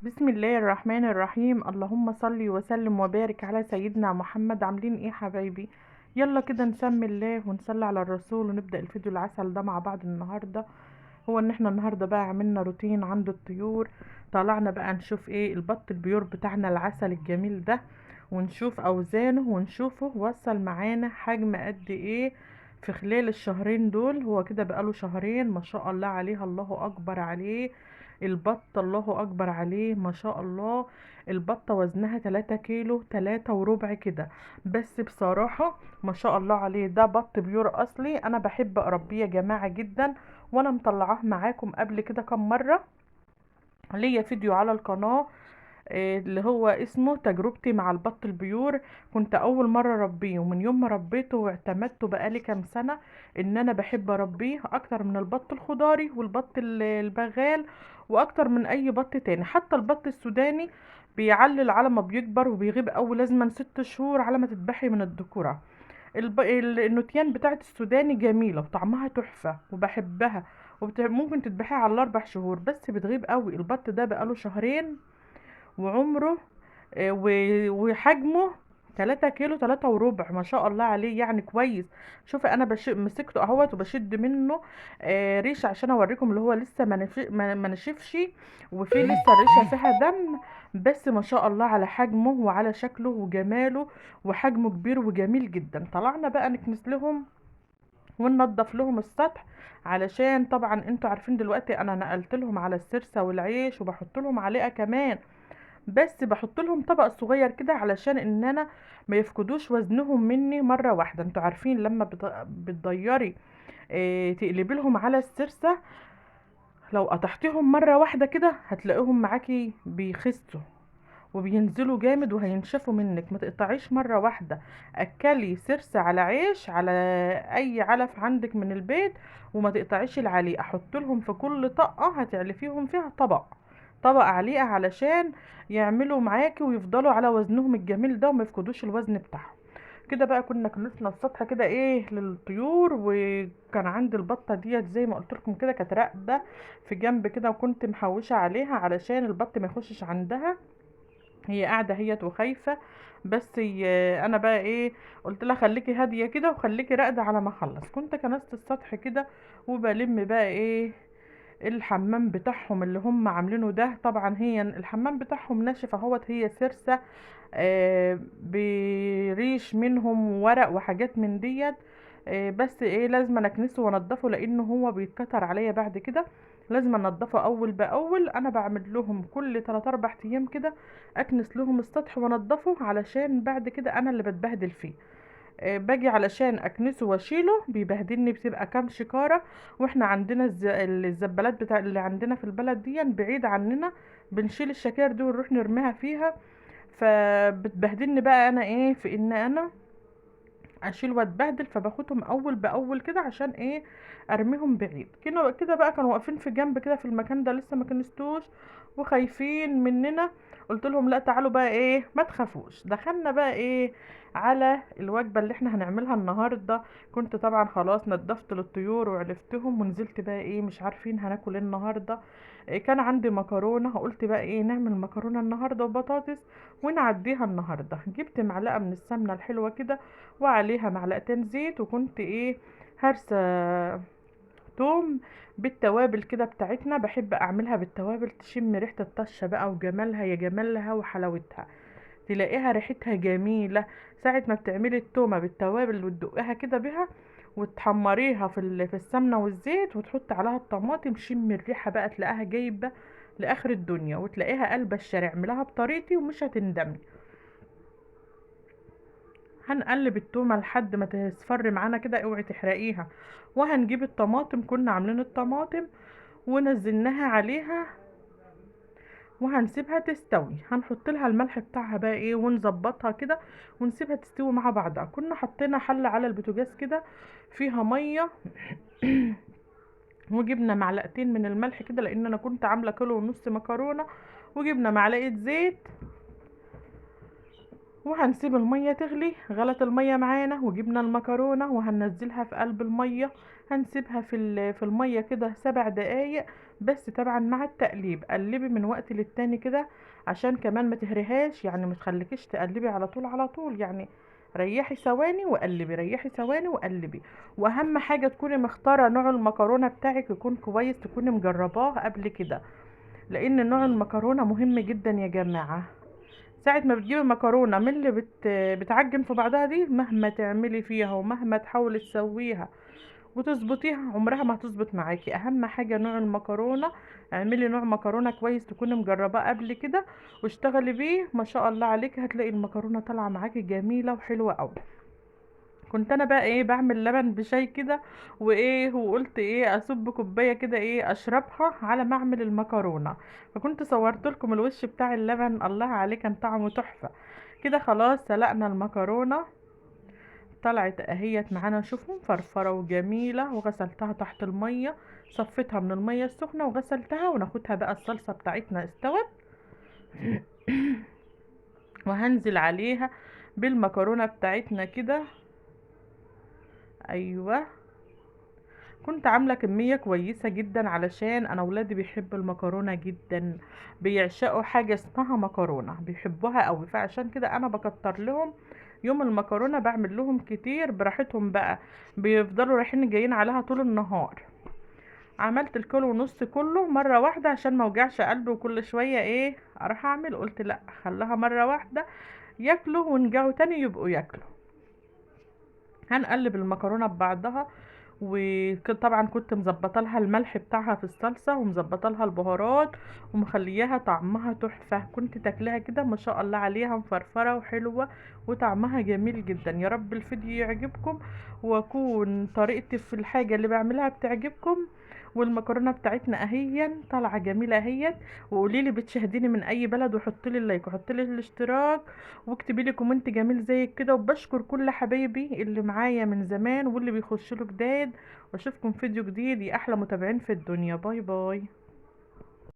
بسم الله الرحمن الرحيم. اللهم صل وسلم وبارك على سيدنا محمد. عاملين ايه حبايبي؟ يلا كده نسمي الله ونصلي على الرسول ونبدأ الفيديو العسل ده مع بعض النهاردة. هو ان احنا النهاردة بقى عملنا روتين عند الطيور. طلعنا بقى نشوف ايه البط البيور بتاعنا العسل الجميل ده، ونشوف اوزانه ونشوفه وصل معانا حجم قد ايه في خلال الشهرين دول. هو كده بقاله شهرين ما شاء الله عليه، الله اكبر عليه. البط الله اكبر عليه ما شاء الله. البطة وزنها 3 كيلو 3 وربع كده. بس بصراحة ما شاء الله عليه، ده بط بيور اصلي. انا بحب اربيه يا جماعة جدا، وانا مطلعاه معاكم قبل كده كم مرة. ليا فيديو على القناة اللي هو اسمه تجربتي مع البط البيور. كنت اول مرة اربيه، ومن يوم ما ربيته واعتمدته بقالي كام سنة ان انا بحب اربيه اكتر من البط الخضاري والبط البغال، واكتر من اي بط تاني. حتى البط السوداني بيعلل على ما بيكبر وبيغيب اول لازما 6 شهور على ما تذبحي من الذكورة. النوتيان بتاعت السوداني جميلة وطعمها تحفة وبحبها، ممكن تذبحيها على ال4 شهور، بس بتغيب قوي. البط ده بقاله شهرين وعمره وحجمه 3 كيلو 3 وربع ما شاء الله عليه، يعني كويس. شوفي انا مسكته اهوت وبشد منه ريش عشان اوريكم اللي هو لسه ما نشفش، وفي لسه الريشه فيها دم. بس ما شاء الله على حجمه وعلى شكله وجماله، وحجمه كبير وجميل جدا. طلعنا بقى نكنس لهم وننضف لهم السطح، علشان طبعا انتوا عارفين دلوقتي انا نقلت لهم على السرسة والعيش وبحط لهم عليها كمان. بس بحط لهم طبق صغير كده علشان ان انا ما يفقدوش وزنهم مني مره واحده. انتوا عارفين لما بتضيري تقلبي لهم على السرسه، لو قطعتيهم مره واحده كده هتلاقيهم معاكي بيخسوا وبينزلوا جامد وهينشفوا منك. ما تقطعيش مره واحده. اكلي سرسه على عيش على اي علف عندك من البيت، وما تقطعيش العليقه. احط لهم في كل طقه هتعلفيهم فيها طبق طبق عليقه، علشان يعملوا معاكي ويفضلوا على وزنهم الجميل ده وما يفقدوش الوزن بتاعهم. كده بقى كنا كنسنا السطح كده ايه للطيور، وكان عندي البطه ديت زي ما قلت لكم كده كانت راقده في جنب كده، وكنت محوشه عليها علشان البط ما يخشش عندها. هي قاعده هيت وخايفه، بس انا بقى ايه، قلت لها خليكي هاديه كده وخليكي راقده على ما اخلص. كنت كنست السطح كده وبلم بقى ايه الحمام بتاعهم اللي هم عاملينه ده. طبعا هي الحمام بتاعهم ناشف اهوت، هي سرسة بريش منهم وورق وحاجات من ديت. بس ايه لازم اكنسه وانضفه لانه هو بيتكتر عليا بعد كده. لازم انضفه اول باول. انا بعمل لهم كل 3 4 ايام كده اكنس لهم السطح وانضفه، علشان بعد كده انا اللي بتبهدل فيه. باجي علشان اكنسه واشيله بيبهدلني، بتبقى كام شكارة. واحنا عندنا الزبالات بتاع اللي عندنا في البلد دي بعيد عننا، بنشيل الشكاير دي ونروح نرميها فيها. فبتبهدلني بقى انا ايه في ان انا اشيل واتبهدل، فباخدهم اول باول كده عشان ايه ارميهم بعيد. كده كده بقى كانوا واقفين في جنب كده في المكان ده لسه ما كنستوش وخايفين مننا. قلت لهم لا تعالوا بقى ايه ما تخافوش. دخلنا بقى ايه على الوجبة اللي احنا هنعملها النهاردة. كنت طبعا خلاص نضفت للطيور وعلفتهم ونزلت بقى ايه مش عارفين هناكل ايه النهاردة. إيه كان عندي مكرونة، قلت بقى ايه نعمل مكرونة النهاردة وبطاطس ونعديها النهاردة. جبت معلقة من السمنة الحلوة كده وعليها معلقتين زيت، وكنت ايه هرسة توم بالتوابل كده بتاعتنا. بحب اعملها بالتوابل تشم ريحة الطشة بقى وجمالها، يا جمالها وحلاوتها. تلاقيها ريحتها جميلة ساعة ما بتعملي التومة بالتوابل وتدقيها كده بها وتحمريها في السمنة والزيت وتحط عليها الطماطم. شم الريحة بقى تلاقيها جايبة لآخر الدنيا، وتلاقيها قلب الشارع. اعملها بطريقتي ومش هتندمي. هنقلب التومة لحد ما تصفر معانا كده، اوعي تحرقيها. وهنجيب الطماطم، كنا عاملين الطماطم ونزلناها عليها وهنسيبها تستوي. هنحط لها الملح بتاعها بقى ايه ونظبطها كده ونسيبها تستوي مع بعضها. كنا حطينا حلة على البوتاجاز كده فيها مية وجبنا معلقتين من الملح كده لان انا كنت عاملة كيلو ونص مكرونة، وجبنا معلقة زيت وهنسيب المية تغلي. غلت المية معانا وجبنا المكرونة وهننزلها في قلب المية. هنسيبها في الميه كده 7 دقايق بس. طبعا مع التقليب قلبي من وقت للتاني كده عشان كمان ما تهريهاش، يعني ما تخليكيش تقلبي على طول على طول، يعني ريحي ثواني وقلبي، ريحي ثواني وقلبي. واهم حاجه تكوني مختاره نوع المكرونه بتاعك يكون كويس، تكوني مجرباه قبل كده، لان نوع المكرونه مهم جدا يا جماعه. ساعة ما بتجيبي مكرونة من اللي بتعجن في بعضها دي، مهما تعملي فيها ومهما تحاولي تسويها وتظبطيها عمرها ما هتظبط معاكي. اهم حاجة نوع المكرونة، اعملي نوع مكرونة كويس تكوني مجرباه قبل كده واشتغلي بيه، ما شاء الله عليكي هتلاقي المكرونة طالعة معاكي جميلة وحلوة قوي. كنت انا بقى ايه بعمل لبن بشاي كده وايه، وقلت ايه اصب كوبايه كده ايه اشربها على ما اعمل المكرونه. فكنت صورت لكم الوش بتاع اللبن، الله عليه كان طعمه تحفه. كده خلاص سلقنا المكرونه، طلعت اهيت معانا شوفوا مفرفره وجميله، وغسلتها تحت الميه، صفيتها من الميه السخنه وغسلتها، وناخدها بقى الصلصه بتاعتنا استوت. وهنزل عليها بالمكرونه بتاعتنا كده. ايوه، كنت عاملة كمية كويسة جدا علشان انا ولادي بيحبوا المكرونة جدا، بيعشقوا حاجة اسمها مكرونة، بيحبوها قوي، فعشان كده انا بكتر لهم. يوم المكرونة بعمل لهم كتير براحتهم بقى، بيفضلوا رايحين جايين عليها طول النهار. عملت الكيلو ونص كله مرة واحدة عشان ما اوجعش قلبي وكل شوية ايه اروح اعمل، قلت لا خليها مرة واحدة ياكلوا ونرجعوا تاني يبقوا ياكلوا. هنقلب المكرونه ببعضها، وطبعا كنت مظبطه لها الملح بتاعها في الصلصه، ومظبطه لها البهارات، ومخلياها طعمها تحفه، كنت تاكلها كده ما شاء الله عليها مفرفره وحلوه وطعمها جميل جدا. يا رب الفيديو يعجبكم، واكون طريقتي في الحاجه اللي بعملها بتعجبكم. والمكرونه بتاعتنا اهي طالعه جميله اهي. وقولي لي بتشاهديني من اي بلد، وحطي لي اللايك وحطي لي الاشتراك، واكتبي لي كومنت جميل زيك كده. وبشكر كل حبايبي اللي معايا من زمان واللي بيخشوا له جداد. واشوفكم فيديو جديد يا احلى متابعين في الدنيا. باي باي.